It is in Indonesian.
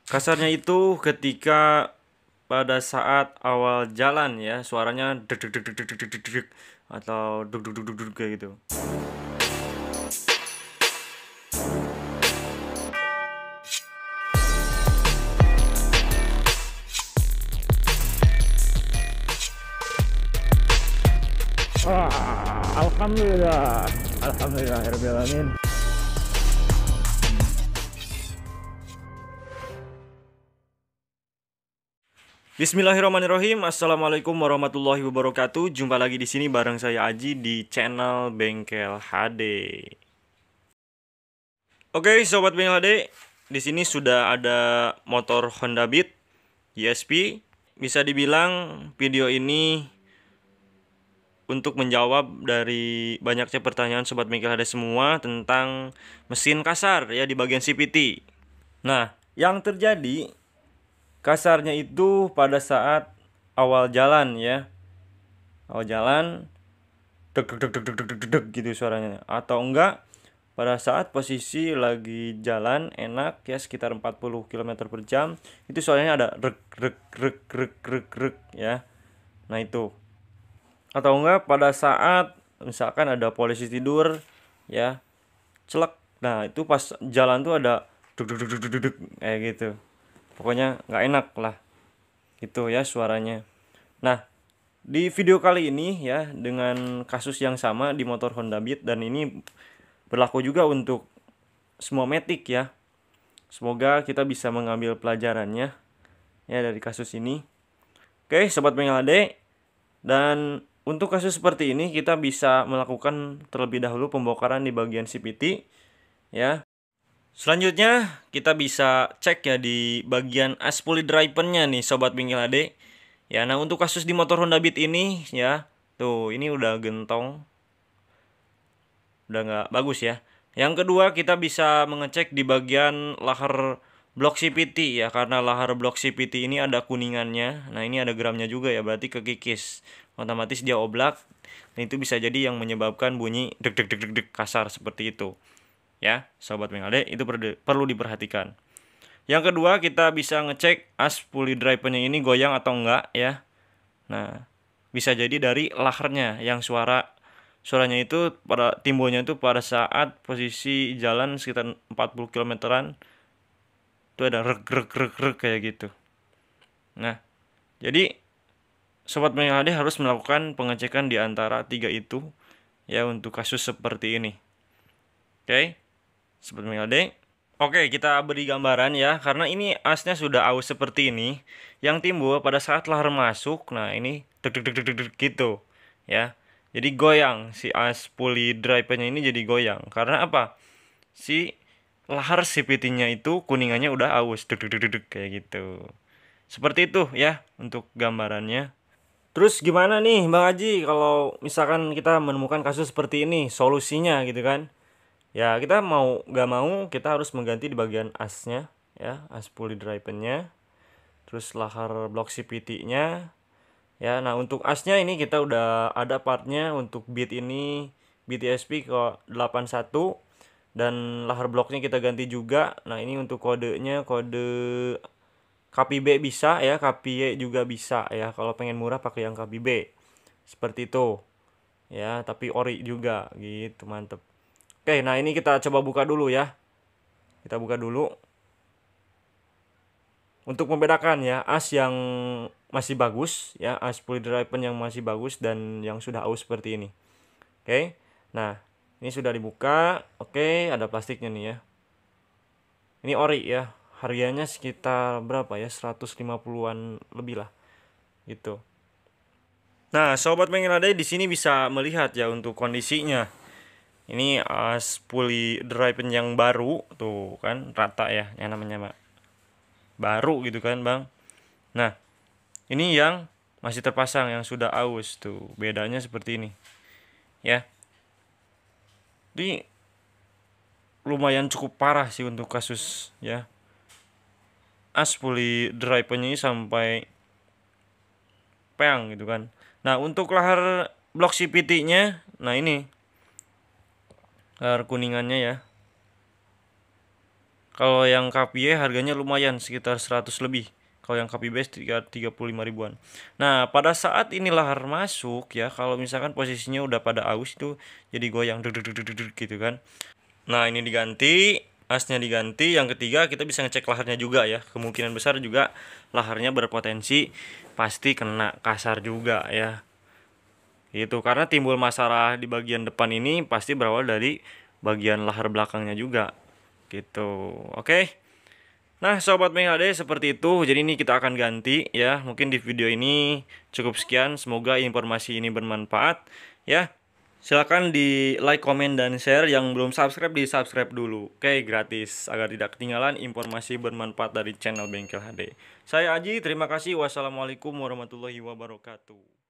Kasarnya itu ketika pada saat awal jalan ya, suaranya deg deg deg deg deg deg deg deg atau dug dug dug dug dug kayak gitu. Alhamdulillah, alhamdulillah, alamin. Bismillahirrahmanirrahim. Assalamualaikum warahmatullahi wabarakatuh. Jumpa lagi di sini bareng saya Aji di channel Bengkel HD. Oke, sobat Bengkel HD, di sini sudah ada motor Honda Beat ESP. Bisa dibilang video ini untuk menjawab dari banyaknya pertanyaan sobat Bengkel HD semua tentang mesin kasar ya di bagian CVT. Nah, yang terjadi kasarnya itu pada saat awal jalan ya. Awal jalan deg deg deg deg deg deg deg gitu suaranya. Atau enggak pada saat posisi lagi jalan enak ya sekitar 40 km per jam itu suaranya ada reg reg reg reg reg reg ya. Nah itu. Atau enggak pada saat misalkan ada polisi tidur ya celek. Nah itu pas jalan tuh ada deg deg deg deg deg kayak gitu. Pokoknya nggak enak lah itu ya suaranya. Nah di video kali ini ya dengan kasus yang sama di motor Honda Beat dan ini berlaku juga untuk semua Matic ya. Semoga kita bisa mengambil pelajarannya ya dari kasus ini. Oke sobat Bengkel HD, dan untuk kasus seperti ini kita bisa melakukan terlebih dahulu pembongkaran di bagian CVT ya. Selanjutnya kita bisa cek ya di bagian as pulley driver-nya nih sobat Bengkel HD. Ya, nah untuk kasus di motor Honda Beat ini ya, tuh ini udah gentong. Udah nggak bagus ya. Yang kedua kita bisa mengecek di bagian lahar blok CVT ya, karena lahar blok CVT ini ada kuningannya. Nah, ini ada gramnya juga ya, berarti kekikis. Otomatis dia oblak. Dan itu bisa jadi yang menyebabkan bunyi deg deg deg deg deg kasar seperti itu. Ya, sobat Bengkel HD, itu perlu diperhatikan. Yang kedua kita bisa ngecek as pulley driver-nya ini goyang atau enggak ya. Nah, bisa jadi dari laharnya yang suaranya itu pada timbulnya itu pada saat posisi jalan sekitar 40 km-an itu ada reg reg reg reg kayak gitu. Nah, jadi sobat Bengkel HD harus melakukan pengecekan di antara tiga itu ya untuk kasus seperti ini. Oke, sobat Bengkel HD. Oke, kita beri gambaran ya, karena ini asnya sudah aus seperti ini, yang timbul pada saat lahar masuk, nah ini deg deg deg deg deg gitu, ya. Jadi goyang, si as pulley driver-nya ini jadi goyang, karena apa? Si lahar CVT-nya itu kuningannya udah aus, deg deg deg deg kayak gitu. Seperti itu ya, untuk gambarannya. Terus gimana nih Bang Haji, kalau misalkan kita menemukan kasus seperti ini, solusinya gitu kan? Ya kita mau nggak mau kita harus mengganti di bagian asnya ya, as pulley driver-nya, terus lahar blok CVT-nya ya. Nah untuk asnya ini kita udah ada partnya untuk beat ini, beat ESP ke 81, dan lahar bloknya kita ganti juga. Nah ini untuk kodenya kode KPB bisa ya, KPY juga bisa ya, kalau pengen murah pakai yang KPB seperti itu ya, tapi ori juga gitu, mantep. Oke, nah ini kita coba buka dulu ya. Kita buka dulu. Untuk membedakan ya, as yang masih bagus ya, as pulley driver yang masih bagus dan yang sudah aus seperti ini. Oke. Nah, ini sudah dibuka. Oke, ada plastiknya nih ya. Ini ori ya. Harganya sekitar berapa ya? 150-an lebih lah. Gitu. Nah, sobat Bengkel HD di sini bisa melihat ya untuk kondisinya. Ini as pulley driver yang baru tuh kan, rata ya, yang namanya baru gitu kan bang. Nah ini yang masih terpasang yang sudah aus tuh, bedanya seperti ini ya. Jadi lumayan cukup parah sih untuk kasus ya, as pulley driver-nya ini sampai peang gitu kan. Nah untuk lahar blok CVT-nya, nah ini lahar kuningannya ya, Kalau yang KPY harganya lumayan sekitar 100 lebih. Kalau yang KPB 35 ribuan. Nah, pada saat ini lahar masuk ya, kalau misalkan posisinya udah pada aus itu jadi goyang deg deg deg deg deg gitu kan. Nah, ini diganti, asnya diganti. Yang ketiga kita bisa ngecek laharnya juga ya. Kemungkinan besar juga laharnya berpotensi pasti kena kasar juga ya. Gitu, karena timbul masalah di bagian depan ini pasti berawal dari bagian lahar belakangnya juga. Gitu. Oke. Nah, sobat Menghade seperti itu. Jadi ini kita akan ganti ya. Mungkin di video ini cukup sekian. Semoga informasi ini bermanfaat ya. Silakan di like, komen, dan share. Yang belum subscribe di subscribe dulu. Oke, gratis agar tidak ketinggalan informasi bermanfaat dari channel Bengkel HD. Saya Aji, terima kasih. Wassalamualaikum warahmatullahi wabarakatuh.